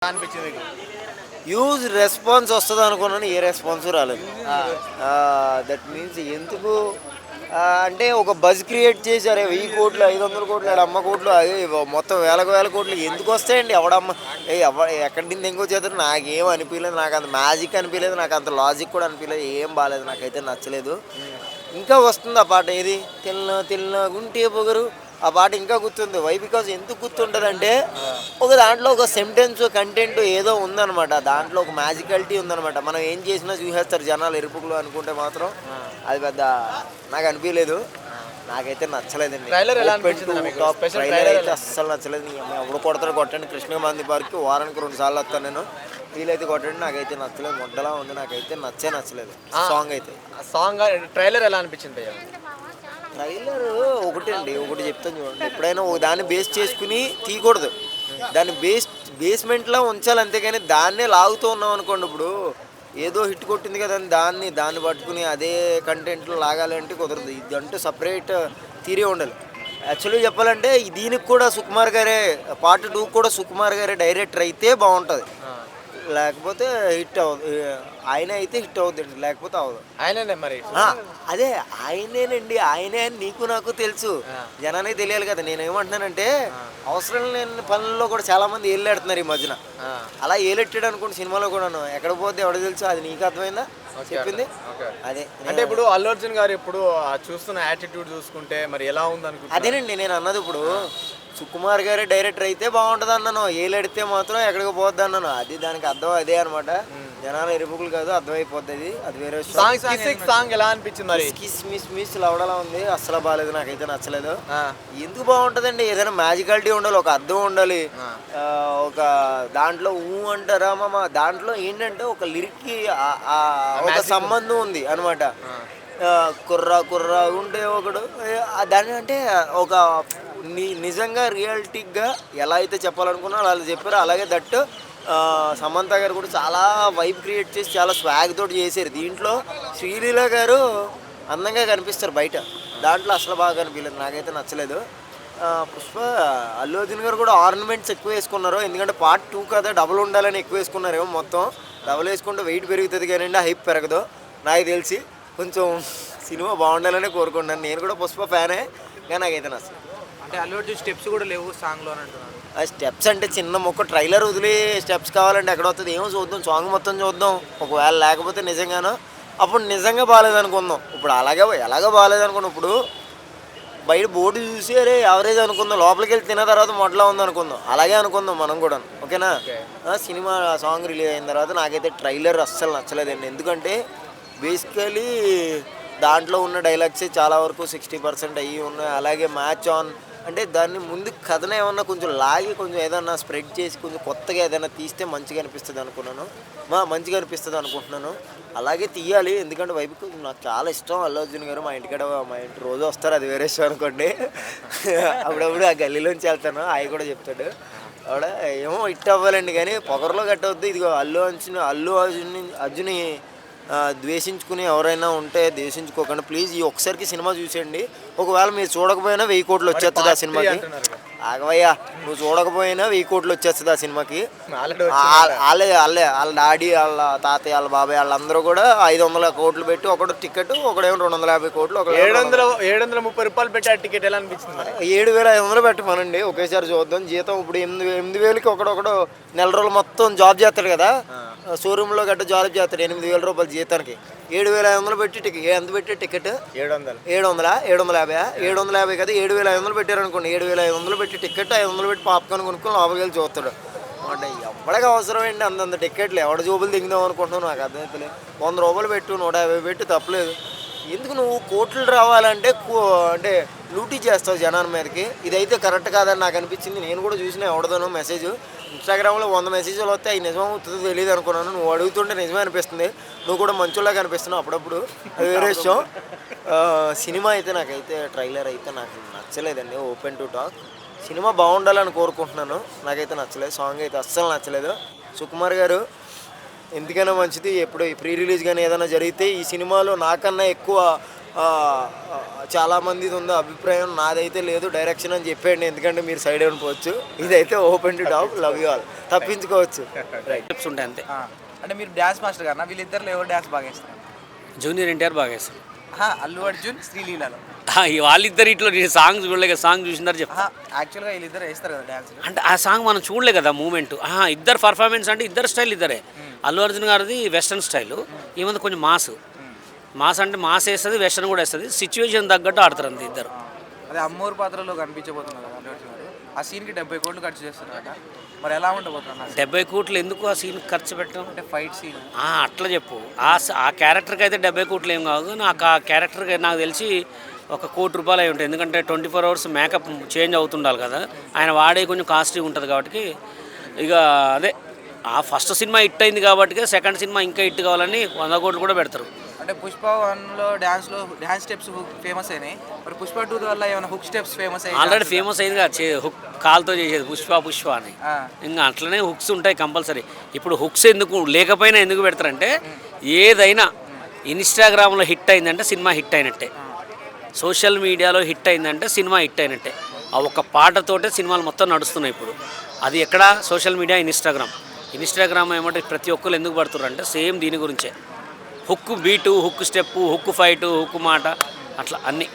అనిపించింది మీకు? Huge response వస్తుంది అనుకున్నాను, ఏ రెస్పాన్స్ రాలేదు. ఆ! దట్ మీన్స్ ఎందుకు అంటే ఒక బజ్ క్రియేట్ చేశారు. 1000 కోట్లు 500 కోట్లు అమ్మ కోట్లు అది మొత్తం వేలకు వేల కోట్లు ఎందుకు వస్తాయండి? ఎవడమ్మ ఎక్కడి నుంచి ఎంకో చేస్తారు? నాకేం అనిపించలేదు, నాకు అంత మ్యాజిక్ అనిపించలేదు, నాకు అంత లాజిక్ కూడా అనిపించలేదు, ఏం బాగాలేదు, నాకైతే నచ్చలేదు. ఇంకా వస్తుంది ఆ పాట, ఏది తెల్ల తెల్ల గుంటే పొగరు, ఆ పాట ఇంకా గుర్తుంది. వై బికాజ్ ఎందుకు గుర్తుంటుంది అంటే ఒక దాంట్లో ఒక సెంటెన్స్ కంటెంట్ ఏదో ఉందన్నమాట, దాంట్లో ఒక మ్యాజికాలిటీ ఉందన్నమాట. మనం ఏం చేసినా చూసేస్తారు జనాలు ఎరుపుకులు అనుకుంటే మాత్రం అది పెద్ద నాకు అనిపించలేదు, నాకైతే నచ్చలేదండి. ట్రైలర్ ఎలా అనిపించింది మీకు? స్పెషల్ ట్రైలర్ ట్రైలర్ అయితే అస్సలు నచ్చలేదు. ఎవడు కొడతాడు కొట్టండి, కృష్ణగాంధీ పార్క్కి వారానికి 2 సార్లు వస్తాను నేను, వీలైతే కొట్టండి. నాకైతే నచ్చలేదు, మొడ్డలా ఉంది, నాకైతే నచ్చలేదు సాంగ్ అయితే. సాంగ్ ట్రైలర్ ఎలా అనిపించింది భయ్యా? ట్రైలర్ ఒకటి చెప్తాను చూడండి, ఎప్పుడైనా ఒక దాన్ని బేస్ చేసుకుని తీయకూడదు, దాన్ని బేస్మెంట్లో ఉంచాలి, అంతేగాని దాన్నే లాగుతూ ఉన్నాం అనుకోండి. ఇప్పుడు ఏదో హిట్ కొట్టింది కదా అని దాన్ని పట్టుకుని అదే కంటెంట్లో లాగాలి అంటే కుదరదు. ఇది అంటూ సపరేట్ థియరీ ఉండాలి. యాక్చువల్గా చెప్పాలంటే దీనికి కూడా సుకుమార్ గారే, పార్ట్ 2 కూడా సుకుమార్ గారే డైరెక్టర్ అయితే బాగుంటుంది, లేకపోతే హిట్ అవ్వదు. ఆయన అయితే హిట్ అవుతుందండి, లేకపోతే అవ్వదు. ఆయననే మరి. అదే ఆయనేనండి, ఆయనే అని నీకు నాకు తెలుసు, జనానికి తెలియాలి కదా. నేను ఏమంటున్నానంటే అవసరం లేని పనుల్లో కూడా చాలా మంది ఏళ్ళెడుతున్నారు ఈ మధ్యన. అలా ఏలెట్టాడు అనుకోండి సినిమాలో కూడాను, ఎక్కడ పోతే ఎవడ తెలుసు, అది నీకు అర్థమైందా చెప్పింది? అదే అంటే ఇప్పుడు అల్లు అర్జున్ గారు ఇప్పుడు చూస్తున్న యాటిట్యూడ్ చూసుకుంటే మరి ఎలా ఉంది అనుకుంటున్నారు? అదేనండి నేను అన్నది. ఇప్పుడు సుకుమార్ గారే డైరెక్టర్ అయితే బాగుంటుంది అన్నాను, ఏలెడితే మాత్రం ఎక్కడికి పోద్ది అన్నాను. అది దానికి అర్థం అదే అనమాట. జనాలు ఎరుపుకులు కాదు, అర్థమైపోతుంది, అది వేరే సాంగ్ ఎలా అనిపించింది మరి? కిస్ మిస్ మిస్ లవడలా ఉంది, అస్సలు బాగాలేదు, నాకైతే నచ్చలేదు. ఎందుకు బాగుంటుందండి? ఏదైనా మ్యాజికాలిటీ ఉండాలి, ఒక అర్థం ఉండాలి, ఒక దాంట్లో అంటారా మామ, దాంట్లో ఏంటంటే ఒక లిరిక్కి ఒక సంబంధం ఉంది అనమాట. కుర్రా ఉంటే ఒకడు దాని అంటే ఒక నిజంగా రియలిటిక్గా ఎలా అయితే చెప్పాలనుకున్నా అలా చెప్పారు. అలాగే దట్ సమంత గారు కూడా చాలా వైబ్ క్రియేట్ చేసి చాలా స్వాగ్ తోటి చేశారు. దీంట్లో శ్రీలీల గారు అందంగా కనిపిస్తారు బయట, దాంట్లో అసలు బాగా కనిపించలేదు, నాకైతే నచ్చలేదు. పుష్ప అల్లు అర్జున్ గారు కూడా ఆర్నమెంట్స్ ఎక్కువ వేసుకున్నారు, ఎందుకంటే పార్ట్ 2 కదా, డబుల్ ఉండాలని ఎక్కువ వేసుకున్నారేమో. మొత్తం డబుల్ వేసుకుంటే వెయిట్ పెరుగుతుంది కానీ హైప్ పెరగదు. నాకు తెలిసి కొంచెం సినిమా బాగుండాలనే కోరుకుంటున్నాను. నేను కూడా పుష్ప ఫ్యానే, కానీ నాకైతే నచ్చలేదు. అంటే అల్లు అర్జున్ స్టెప్స్ కూడా లేవు సాంగ్లో అంటున్నారు. ఆ స్టెప్స్ అంటే చిన్న మొక్క ట్రైలర్ వదిలి స్టెప్స్ కావాలంటే ఎక్కడ వస్తుంది? ఏమో చూద్దాం, సాంగ్ మొత్తం చూద్దాం. ఒకవేళ లేకపోతే నిజంగానో అప్పుడు నిజంగా బాగాలేదనుకుందాం. ఇప్పుడు ఎలాగో బాగాలేదనుకున్నాం, ఇప్పుడు బయట బోర్డు చూసి అరే యావరేజ్ అనుకుందాం, లోపలికి వెళ్ళి తిన్న తర్వాత మొదలా ఉందనుకుందాం, అలాగే అనుకుందాం మనం కూడా, ఓకేనా? సినిమా సాంగ్ రిలీజ్ అయిన తర్వాత నాకైతే ట్రైలర్ అస్సలు నచ్చలేదండి. ఎందుకంటే బేసికలీ దాంట్లో ఉన్న డైలాగ్సే చాలా వరకు 60% అయ్యి ఉన్నాయి. అలాగే మ్యాచ్ ఆన్ అంటే దాన్ని ముందు కథను ఏమన్నా కొంచెం లాగి కొంచెం ఏదన్నా స్ప్రెడ్ చేసి కొంచెం కొత్తగా ఏదైనా తీస్తే మంచిగా అనిపిస్తుంది అనుకుంటున్నాను. అలాగే తీయాలి, ఎందుకంటే వైపుకు నాకు చాలా ఇష్టం అల్లు అర్జున్ గారు. మా ఇంటి రోజు వస్తారు, అది వేరే ఇష్టం అనుకోండి. అప్పుడప్పుడు ఆ గల్లీలోంచి వెళ్తాను, అవి కూడా చెప్తాడు ఆవిడ, ఏమో హిట్ అవ్వాలండి కానీ పొగరలో కట్టవద్దు. ఇదిగో అల్లు అర్జున్ ద్వేషించుకుని ఎవరైనా ఉంటే ద్వేషించుకోకండి ప్లీజ్. ఈ ఒక్కసారికి సినిమా చూసేయండి. ఒకవేళ మీరు చూడకపోయినా 1000 కోట్లు వచ్చేస్తుంది ఆ సినిమాకి. ఆగవయ్యా, నువ్వు చూడకపోయినా 1000 కోట్లు వచ్చేస్తుంది ఆ సినిమాకి. వాళ్ళ డాడీ, వాళ్ళ తాతయ్య, వాళ్ళ బాబాయ్ వాళ్ళందరూ కూడా 500 కోట్లు పెట్టి, ఒకడు టికెట్, ఒకడేమో 250 కోట్లు, 730 రూపాయలు పెట్టి ఆ టికెట్ ఎలా అనిపించింది? 7500 పెట్టమనండి, ఒకేసారి చూద్దాం. జీతం ఇప్పుడు 8000కి ఒకడు నెల రోజులు మొత్తం జాబ్ చేస్తాడు కదా, షోరూంలో గట్ట జాబ్ చేస్తాడు, 8000 రూపాయలు జీతానికి 7500 పెట్టి టికెట్. ఎంత పెట్టి టికెట్? 750 కదా, 7500 పెట్టారనుకోండి. 7500 పెట్టి టికెట్, 500 పెట్టి పాప్కార్న్ కొనుక్కొని లోపలికి వెళ్ళి చూస్తాడు. అంటే ఎవరికి అవసరం ఏంటి అంతంత టికెట్లు? ఎవడ జోబులు దిగుదాం అనుకుంటున్నావు? నాకు అర్థమైతలేదు. 100 రూపాయలు పెట్టు, 150 పెట్టి తప్పలేదు. ఎందుకు నువ్వు కోట్లు రావాలంటే అంటే లూటీ చేస్తావు జనాల మీదకి? ఇదైతే కరెక్ట్ కాదని నాకు అనిపించింది. నేను కూడా చూసిన ఎవడదాను మెసేజ్ ఇన్స్టాగ్రామ్లో 100 మెసేజ్లు వస్తే అవి నిజం అవుతుందో తెలియదు అనుకున్నాను. నువ్వు అడుగుతుంటే నిజమే అనిపిస్తుంది, నువ్వు కూడా మంచులా కనిపిస్తున్నావు అప్పుడప్పుడు, అది వేరే విషయం. సినిమా అయితే నాకైతే ట్రైలర్ అయితే నాకు నచ్చలేదండి. ఓపెన్ టు టాక్, సినిమా బాగుండాలని కోరుకుంటున్నాను, నాకైతే నచ్చలేదు. సాంగ్ అయితే అస్సలు నచ్చలేదు. సుకుమార్ గారు ఎందుకైనా మంచిది, ఎప్పుడు ప్రీ రిలీజ్ కానీ ఏదైనా జరిగితే ఈ సినిమాలో నాకన్నా ఎక్కువ చాలామందిది ఉందో అభిప్రాయం, నాదైతే లేదు డైరెక్షన్ అని చెప్పండి, ఎందుకంటే మీరు సైడ్ అయిపోవచ్చు. ఇదైతే open to top, love you all, తప్పించుకోవచ్చు. రైట్. స్టెప్స్ ఉంటాయి అంతే. అంటే మీరు డ్యాన్స్ మాస్టర్ గారు వీళ్ళిద్దరు ఎవరు డ్యాన్స్ బాగా వేస్తారు? జూనియర్ ఎన్టీఆర్ బాగా వేస్తారు. అల్లు అర్జున్ శ్రీలీలలో వాళ్ళిద్దరు ఇట్లా నేను సాంగ్ చూడలేక సాంగ్ చూసినారు చెప్తా. యాక్చువల్గా వీళ్ళిద్దరు వేస్తారు కదా డ్యాన్స్. అంటే ఆ సాంగ్ మనం చూడలే కదా మూమెంట్. ఇద్దరు పర్ఫార్మెన్స్ అంటే ఇద్దరు స్టైల్ ఇద్దరే. అల్లు అర్జున్ గారిది వెస్ట్రన్ స్టైల్, ఈమెది కొంచెం మాస్ అంటే మాస్ వేస్తుంది, వెస్ట్రన్ కూడా వేస్తుంది. సిచ్యువేషన్ తగ్గట్టు ఆడతారు అంతే ఇద్దరు. అదే అమ్మోరు పాత్రలో కనిపించబోతున్నారు కదా అల్లు అర్జున్ గారు. ఆ సీన్కి 70 కోట్లు ఖర్చు చేస్తున్నారట. మరి ఎలా ఉండబోతున్నారు? 70 కోట్లు ఎందుకు ఆ సీన్ ఖర్చు పెట్టడం? అంటే ఫైట్ సీన్ అట్లా చెప్పు. ఆ క్యారెక్టర్కి అయితే 70 కోట్లు ఏం కాదు. నాకు ఆ క్యారెక్టర్కి నాకు తెలిసి ఒక ₹1 కోటి అయి ఉంటాయి. ఎందుకంటే 24 hours మేకప్ చేంజ్ అవుతుండాలి కదా, ఆయన వాడే కొంచెం కాస్ట్లీ ఉంటుంది కాబట్టి. ఇక అదే ఆ ఫస్ట్ సినిమా హిట్ అయింది కాబట్టి సెకండ్ సినిమా ఇంకా హిట్ కావాలని 100 కోట్లు కూడా పెడతారు. అంటే పుష్ప 1లో డ్యాన్స్ స్టెప్స్ ఫేమస్ అయినాయి. మరి పుష్ప 2 వల్ల ఏమైనా హుక్ స్టెప్స్ ఫేమస్ అయ్యాయి? ఆల్రెడీ ఫేమస్ అయింది కదా హుక్, కాల్తో చేసేది పుష్ప అని. ఇంకా అట్లనే హుక్స్ ఉంటాయి కంపల్సరీ. ఇప్పుడు హుక్స్ ఎందుకు లేకపోయినా ఎందుకు పెడతారంటే, ఏదైనా ఇన్స్టాగ్రామ్లో హిట్ అయిందంటే సినిమా హిట్ అయినట్టే, సోషల్ మీడియాలో హిట్ అయిందంటే సినిమా హిట్ అయినట్టే. ఆ ఒక్క పాటతోటే సినిమాలు మొత్తం నడుస్తున్నాయి ఇప్పుడు. అది ఎక్కడ? సోషల్ మీడియా, ఇన్స్టాగ్రామ్ ఏమంటే ప్రతి ఒక్కరు ఎందుకు పడుతున్నారు అంటే సేమ్ దీని గురించే. Hook beat, hook step, hook fight, hook మాట, అట్లా అన్నీ.